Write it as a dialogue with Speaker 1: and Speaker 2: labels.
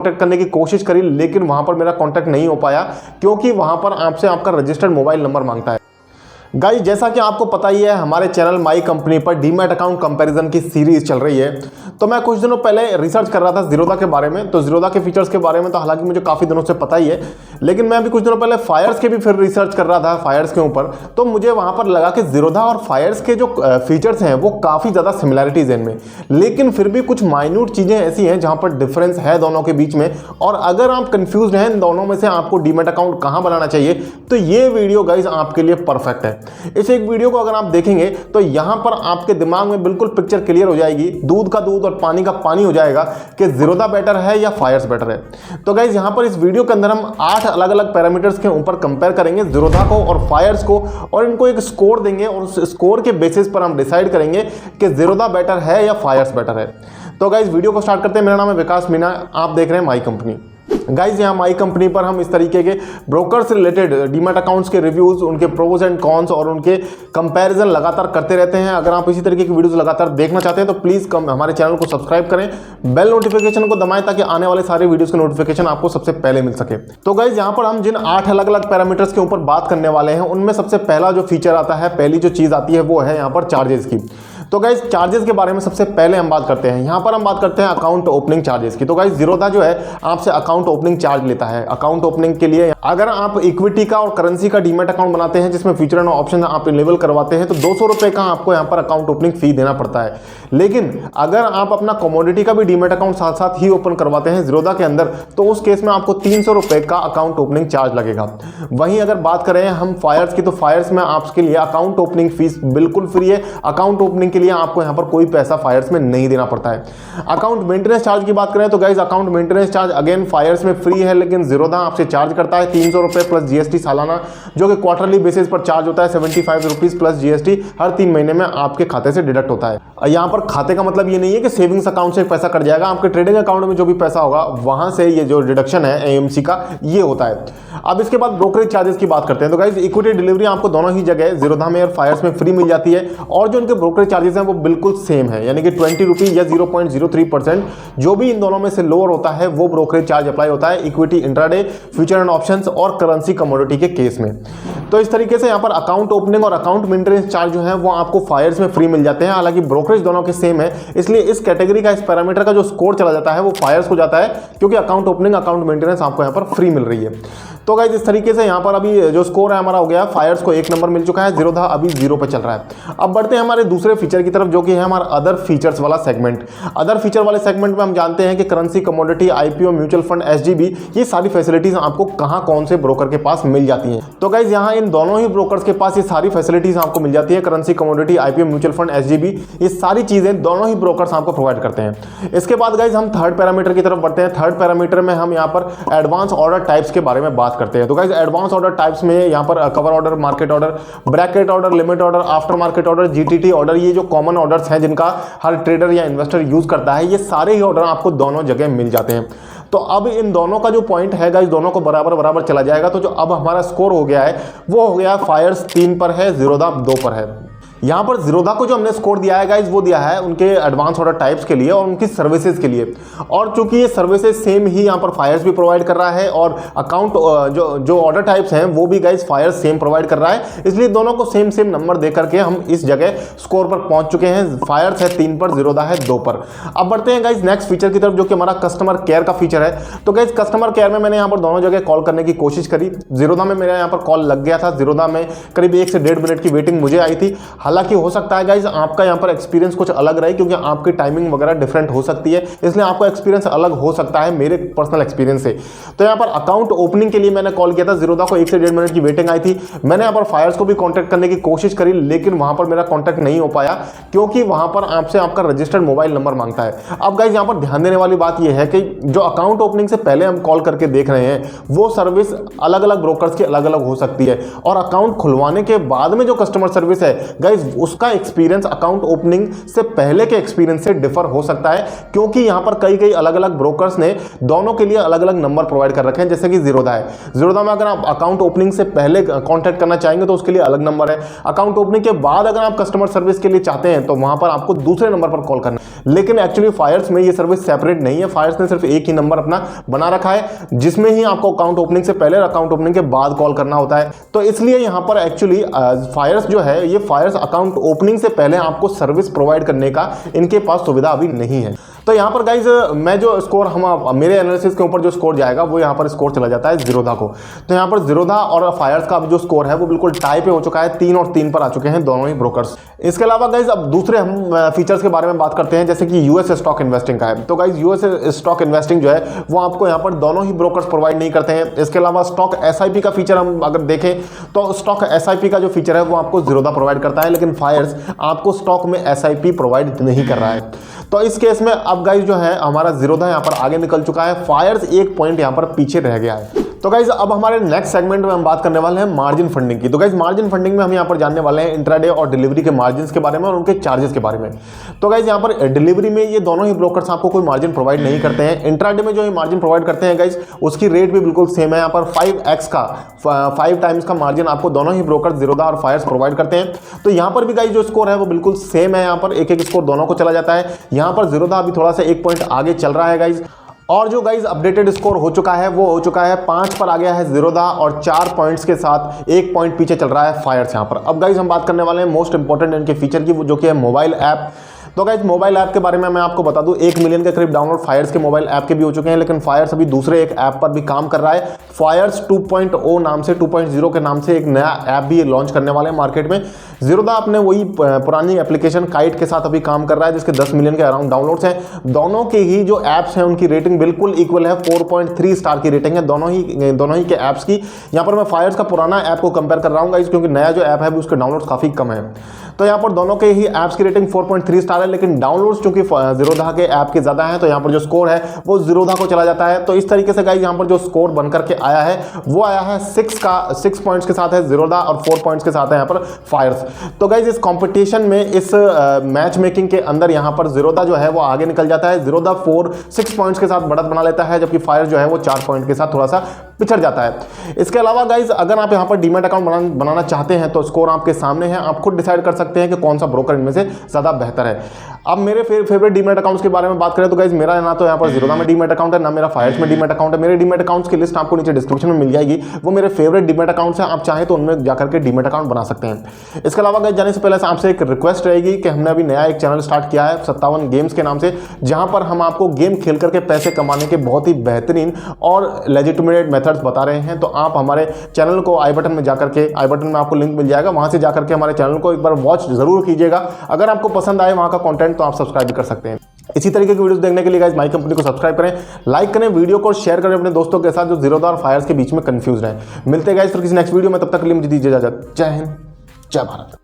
Speaker 1: Contact करने की कोशिश करी, लेकिन वहां पर मेरा कॉन्टैक्ट नहीं हो पाया क्योंकि वहां पर आपसे आपका रजिस्टर्ड मोबाइल नंबर मांगता है। गाइस, जैसा कि आपको पता ही है, हमारे चैनल माई कंपनी पर डीमैट अकाउंट कंपैरिजन की सीरीज चल रही है। तो मैं कुछ दिनों पहले रिसर्च कर रहा था ज़ीरोधा के बारे में। तो ज़ीरोधा के फीचर्स के बारे में तो हालांकि मुझे काफ़ी दिनों से पता ही है, लेकिन मैं अभी कुछ दिनों पहले फायर्स के भी फिर रिसर्च कर रहा था, फायर्स के ऊपर। तो मुझे वहां पर लगा कि ज़ीरोधा और फायर्स के जो फीचर्स हैं वो काफ़ी ज़्यादा सिमिलैरिटीज़ हैं इनमें, लेकिन फिर भी कुछ माइन्यूट चीज़ें ऐसी हैं जहाँ पर डिफरेंस है दोनों के बीच में। और अगर आप कंफ्यूज हैं इन दोनों में से आपको डीमैट अकाउंट कहाँ बनाना चाहिए, तो ये वीडियो गाइज आपके लिए परफेक्ट है। इस एक वीडियो को अगर आप देखेंगे तो यहां पर आपके दिमाग में बिल्कुल पिक्चर क्लियर हो जाएगी, दूध का दूध और पानी का पानी हो जाएगा कि ज़ीरोधा बेटर है या फायर्स बेटर है। तो गाइज यहां पर इस वीडियो के अंदर हम 8 अलग अलग पैरामीटर्स के ऊपर कंपेयर करेंगे ज़ीरोधा को और फायर्स को, और इनको एक स्कोर देंगे और उस स्कोर के बेसिस पर हम डिसाइड करेंगे कि ज़ीरोधा बेटर है या फायर्स बेटर है। तो गाइज वीडियो को स्टार्ट करते हैं। मेरा नाम है विकास मीना, आप देख रहे हैं माई कंपनी। गाइज यहाँ माई कंपनी पर हम इस तरीके के ब्रोकर से रिलेटेड डीमैट अकाउंट्स के रिव्यूज, उनके प्रोज एंड कॉन्स और उनके कंपैरिजन लगातार करते रहते हैं। अगर आप इसी तरीके की वीडियोस लगातार देखना चाहते हैं तो प्लीज़ हमारे चैनल को सब्सक्राइब करें, बेल नोटिफिकेशन को दबाएं ताकि आने वाले सारे वीडियोस के नोटिफिकेशन आपको सबसे पहले मिल सके। तो गाइज यहाँ पर हम जिन 8 अलग अलग पैरामीटर्स के ऊपर बात करने वाले हैं, उनमें सबसे पहला जो फीचर आता है, पहली जो चीज़ आती है वो है यहाँ पर चार्जेस की। तो गाइज चार्जेस के बारे में सबसे पहले हम बात करते हैं। यहाँ पर हम बात करते हैं अकाउंट ओपनिंग चार्जेस की। तो गाइज ज़ीरोधा जो है आपसे अकाउंट ओपनिंग चार्ज लेता है। अकाउंट ओपनिंग के लिए अगर आप इक्विटी का और करेंसी का डीमैट अकाउंट बनाते हैं जिसमें फ्यूचर एंड ऑप्शन आप इनेबल करवाते हैं तो 200 रुपये का आपको यहाँ पर अकाउंट ओपनिंग फी देना पड़ता है। लेकिन अगर आप अपना कमोडिटी का भी डीमैट अकाउंट साथ साथ ही ओपन करवाते हैं ज़ीरोधा के अंदर तो उस केस में आपको 300 रुपये का अकाउंट ओपनिंग चार्ज लगेगा। वहीं अगर बात करें हम फायर्स की, तो फायर्स में आपके लिए अकाउंट ओपनिंग फीस बिल्कुल फ्री है। अकाउंट ओपनिंग के लिए आपको यहाँ पर कोई पैसा फायर्स में नहीं देना पड़ता है। अकाउंट मेंटेनेंस चार्ज की बात करें तो गाइज अकाउंट मेंटेनेंस चार्ज अगेन फायर्स में फ्री है, लेकिन ज़ीरोधा आपसे चार्ज करता है 300 रुपये प्लस जीएसटी सालाना, जो कि क्वार्टरली बेसिस पर चार्ज होता है 75 रुपीज़ प्लस जीएसटी हर 3 महीने में आपके खाते से डिडक्ट होता है। यहाँ पर खाते का मतलब ये नहीं है कि सेविंग्स अकाउंट से पैसा कट जाएगा, आपके ट्रेडिंग अकाउंट में जो भी पैसा होगा वहां से ये जो डिडक्शन है एएमसी का ये होता है। अब इसके बाद ब्रोकरेज चार्जेस की बात करते हैं। तो गाइज इक्विटी डिलीवरी आपको दोनों ही जगह ज़ीरोधा में और फायर्स में फ्री मिल जाती है, और जो इनके ब्रोकरेज चार्जेस हैं वो बिल्कुल सेम है, यानी कि 20 रुपीज़ या 0.03%। जो भी इन दोनों में से लोअर होता है वो ब्रोकरेज चार्ज अप्लाई होता है equity, intraday, future and options और करेंसी कमोडिटी के केस में। तो इस तरीके से यहाँ पर अकाउंट ओपनिंग और अकाउंट मेंटेनेंस चार्ज जो है वो आपको फायर्स में फ्री मिल जाते हैं। हालांकि ब्रोकरेज दोनों के सेम है, इसलिए इस कैटेगरी का, इस पैरामीटर का जो स्कोर चला जाता है वो फायर्स को जाता है, क्योंकि अकाउंट ओपनिंग, अकाउंट मेंटेनेंस आपको यहाँ पर फ्री मिल रही है। तो गाइस इस तरीके से यहाँ पर अभी जो स्कोर है हमारा हो गया, फायर्स को 1 नंबर मिल चुका है, ज़ीरोधा अभी 0 पे चल रहा है। अब बढ़ते हैं हमारे दूसरे फीचर की तरफ, जो कि है हमारा अदर फीचर्स वाला सेगमेंट। अदर फीचर वाले सेगमेंट में हम जानते हैं कि currency, commodity, IPO, mutual fund, SGB, ये सारी फैसिलिटीज आपको कहाँ कौन से ब्रोकर के पास मिल जाती हैं। तो गाइस यहाँ इन दोनों ही ब्रोकर्स के पास ये सारी फैसिलिटीज आपको मिल जाती है। Currency, commodity, IPO, mutual fund, SGB, ये सारी चीजें दोनों ही ब्रोकर्स आपको प्रोवाइड करते हैं। इसके बाद गाइस हम थर्ड पैरामीटर की तरफ बढ़ते हैं। थर्ड पैरामीटर में हम यहाँ पर एडवांस ऑर्डर टाइप्स के बारे में बात करते हैं। तो गाइस एडवांस ऑर्डर टाइप्स में यहाँ पर cover order, market order, bracket order, limit order, after market order, GTT order, ये जो कॉमन ऑर्डर्स हैं जिनका हर ट्रेडर या इन्वेस्टर यूज करता है, ये सारे ही ऑर्डर आपको दोनों जगह मिल जाते हैं। तो अब इन दोनों का जो पॉइंट है गाइस, दोनों को बराबर बराबर चला जाएगा। तो जो अब हमारा स्कोर हो गया है वो हो गया फायर्स 3 पर है, ज़ीरोधा 2 पर है। यहाँ पर ज़ीरोधा को जो हमने स्कोर दिया है गाइज वो दिया है उनके एडवांस ऑर्डर टाइप्स के लिए और उनकी सर्विसेज के लिए, और चूंकि ये सर्विसेज सेम ही यहाँ पर फायर्स भी प्रोवाइड कर रहा है और अकाउंट जो ऑर्डर टाइप्स हैं वो भी गाइज फायर्स सेम प्रोवाइड कर रहा है, इसलिए दोनों को सेम सेम नंबर दे करके हम इस जगह स्कोर पर पहुंच चुके हैं। फायर्स है 3 पर, ज़ीरोधा है 2 पर। अब बढ़ते हैं गाइज नेक्स्ट फीचर की तरफ, जो कि हमारा कस्टमर केयर का फीचर है। तो गाइज कस्टमर केयर में मैंने यहाँ पर दोनों जगह कॉल करने की कोशिश करी। ज़ीरोधा में मेरा यहाँ पर कॉल लग गया था, ज़ीरोधा में करीब 1 से 1.5 मिनट की वेटिंग मुझे आई थी। हालांकि हो सकता है गाइज आपका यहाँ पर एक्सपीरियंस कुछ अलग रहे, क्योंकि आपकी टाइमिंग वगैरह डिफरेंट हो सकती है, इसलिए आपका एक्सपीरियंस अलग हो सकता है मेरे पर्सनल एक्सपीरियंस से। तो यहाँ पर अकाउंट ओपनिंग के लिए मैंने कॉल किया था, ज़ीरोधा को 1 से 1.5 मिनट की वेटिंग आई थी। मैंने यहाँ पर फायर्स को भी कॉन्टैक्ट करने की कोशिश करी, लेकिन वहां पर मेरा कॉन्टैक्ट नहीं हो पाया, क्योंकि वहां पर आपसे आपका रजिस्टर्ड मोबाइल नंबर मांगता है। अब गाइज यहाँ पर ध्यान देने वाली बात यह है कि जो अकाउंट ओपनिंग से पहले हम कॉल करके देख रहे हैं वो सर्विस अलग अलग ब्रोकर्स की अलग अलग हो सकती है, और अकाउंट खुलवाने के बाद में जो कस्टमर सर्विस है गाइज गाइज उसका एक्सपीरियंस अकाउंट ओपनिंग से पहले के एक्सपीरियंस से डिफर हो सकता है, क्योंकि यहां पर कई अलग अलग ब्रोकर्स ने दोनों के लिए अलग अलग नंबर प्रोवाइड कर रखे हैं। जैसे कि ज़ीरोधा है, ज़ीरोधा में अगर आप अकाउंट ओपनिंग से पहले कॉन्टैक्ट करना चाहेंगे तो उसके लिए अलग नंबर है। अकाउंट ओपनिंग के बाद अगर आप कस्टमर सर्विस के लिए चाहते हैं तो वहां पर आपको दूसरे नंबर पर कॉल करना है। लेकिन एक्चुअली फायर्स में ये सर्विस सेपरेट नहीं है। फायर्स ने सिर्फ एक ही नंबर अपना बना रखा है, जिसमें ही आपको अकाउंट ओपनिंग से पहले और अकाउंट ओपनिंग के बाद कॉल करना होता है। तो इसलिए यहां पर एक्चुअली फायर्स जो है, ये फायर्स अकाउंट ओपनिंग से पहले आपको सर्विस प्रोवाइड करने का इनके पास सुविधा अभी नहीं है। तो यहाँ पर गाइज मैं जो स्कोर मेरे एनालिसिस के ऊपर जो स्कोर जाएगा वो यहाँ पर स्कोर चला जाता है ज़ीरोधा को। तो यहाँ पर ज़ीरोधा और फायर्स का जो स्कोर है वो बिल्कुल टाई पे हो चुका है, 3 और 3 पर आ चुके हैं दोनों ही ब्रोकर्स। इसके अलावा गाइज अब दूसरे हम फीचर्स के बारे में बात करते हैं, जैसे कि यूएस स्टॉक इन्वेस्टिंग का है। तो गाइज यूएस स्टॉक इन्वेस्टिंग जो है वो आपको यहाँ पर दोनों ही ब्रोकर्स प्रोवाइड नहीं करते हैं। इसके अलावा स्टॉक एसआईपी का फीचर हम अगर देखें तो स्टॉक एसआईपी का जो फीचर है वो आपको ज़ीरोधा प्रोवाइड करता है, लेकिन फायर्स आपको स्टॉक में एसआईपी प्रोवाइड नहीं कर रहा है। तो इस केस में अब गाइज जो है हमारा ज़ीरोधा यहाँ पर आगे निकल चुका है, फायर्स 1 पॉइंट यहाँ पर पीछे रह गया है। तो गाइज अब हमारे नेक्स्ट सेगमेंट में हम बात करने वाले हैं मार्जिन फंडिंग की। तो गाइज मार्जिन फंडिंग में हम यहाँ पर जानने वाले हैं इंट्राडे और डिलीवरी के मार्जिन के बारे में और उनके चार्जेस के बारे में। तो गाइज यहाँ पर डिलीवरी में ये दोनों ही ब्रोकर्स आपको कोई मार्जिन प्रोवाइड नहीं करते हैं। इंट्राडे में जो ये मार्जिन प्रोवाइड करते हैं गाइज उसकी रेट भी बिल्कुल सेम है। यहाँ पर 5x का 5 टाइम्स का मार्जिन आपको दोनों ही ब्रोकर ज़ीरोधा और फायर्स प्रोवाइड करते हैं। तो यहाँ पर भी गाइज जो स्कोर है वो बिल्कुल सेम है। यहाँ पर एक स्कोर दोनों को चला जाता है। यहाँ पर ज़ीरोधा अभी थोड़ा सा 1 पॉइंट आगे चल रहा है गाइज, और जो गाइज अपडेटेड स्कोर हो चुका है वो हो चुका है 5 पर आ गया है ज़ीरोधा और 4 पॉइंट्स के साथ 1 पॉइंट पीछे चल रहा है फायर्स यहाँ पर। अब गाइज हम बात करने वाले हैं मोस्ट इंपॉर्टेंट इनके फीचर की, जो कि है मोबाइल ऐप। तो गाइज मोबाइल ऐप के बारे में मैं आपको बता दूं, 1 मिलियन के करीब डाउनलोड फायर्स के मोबाइल ऐप के भी हो चुके हैं, लेकिन फायर्स अभी दूसरे एक ऐप पर भी काम कर रहा है। फायर्स 2.0 नाम से 2.0 के नाम से एक नया ऐप भी लॉन्च करने वाले हैं मार्केट में। ज़ीरोधा अपने वही पुरानी एप्लीकेशन काइट के साथ अभी काम कर रहा है, जिसके 10 मिलियन के अराउंड डाउनलोड्स हैं। दोनों के ही जो ऐप्स हैं उनकी रेटिंग बिल्कुल इक्वल है, 4.3 स्टार की रेटिंग है दोनों ही के ऐप्स की। यहाँ पर मैं फायर्स का पुराना ऐप को कंपेयर कर रहा हूँ गाइस, क्योंकि नया जो ऐप है उसके डाउनलोड्स काफ़ी कम है। तो यहाँ पर दोनों के ही ऐप्स की रेटिंग 4.3 स्टार है, लेकिन डाउनलोड्स चूंकि ज़ीरोधा के ऐप के ज़्यादा है तो यहाँ पर जो स्कोर है वो ज़ीरोधा को चला जाता है। तो इस तरीके से गाइस यहाँ पर जो स्कोर बनकर के आया है वो आया है 6 पॉइंट्स के साथ है ज़ीरोधा और 4 पॉइंट्स के साथ है यहाँ पर फायर्स। तो गाइस इस कंपटीशन में, इस मैच मेकिंग के अंदर यहाँ पर ज़ीरोधा जो है वो आगे निकल जाता है। ज़ीरोधा 6 पॉइंट्स के साथ बढ़त बना लेता है, जबकि फायर्स जो है वो 4 पॉइंट के साथ थोड़ा सा पिछड़ जाता है। इसके अलावा गाइज अगर आप यहाँ पर डीमैट अकाउंट बनाना चाहते हैं तो स्कोर आपके सामने है, आप खुद डिसाइड कर सकते हैं कि कौन सा ब्रोकर इनमें से ज़्यादा बेहतर है। अब मेरे फेवरेट डीमैट अकाउंट्स के बारे में बात करें तो गाइज मेरा ना तो यहाँ पर ज़ीरोधा में डीमैट अकाउंट है, ना मेरा फायर्स में डीमैट अकाउंट है। मेरे डीमैट अकाउंट्स की लिस्ट आपको नीचे डिस्क्रिप्शन में मिल जाएगी, वो मेरे फेवरेट डीमैट अकाउंट्स हैं। आप चाहें तो उनमें जाकर के डीमैट अकाउंट बना सकते हैं। इसके अलावा गाइज जाने से पहले आपसे एक रिक्वेस्ट रहेगी कि हमने अभी नया एक चैनल स्टार्ट किया है 57 गेम्स के नाम से, जहां पर हम आपको गेम खेल करके पैसे कमाने के बहुत ही बेहतरीन और लेजिटिमेट मेथड्स बता रहे हैं। तो आप हमारे चैनल को आई बटन में आपको लिंक मिल जाएगा, वहां से जाकर के हमारे चैनल को एक बार वॉच जरूर कीजिएगा। अगर आपको पसंद आए वहां का कंटेंट तो आप सब्सक्राइब भी कर सकते हैं। इसी तरीके की वीडियोस देखने के लिए गाइस माई कंपनी को सब्सक्राइब करें, लाइक करें, वीडियो को शेयर करें अपने दोस्तों के साथ जो ज़ीरोधा और फायर्स के बीच में कंफ्यूज हैं। मिलते हैं गाइस फिर किसी नेक्स्ट वीडियो में, तब तक के लिए मुझे दीजिए इजाजत। जय हिंद, जय भारत।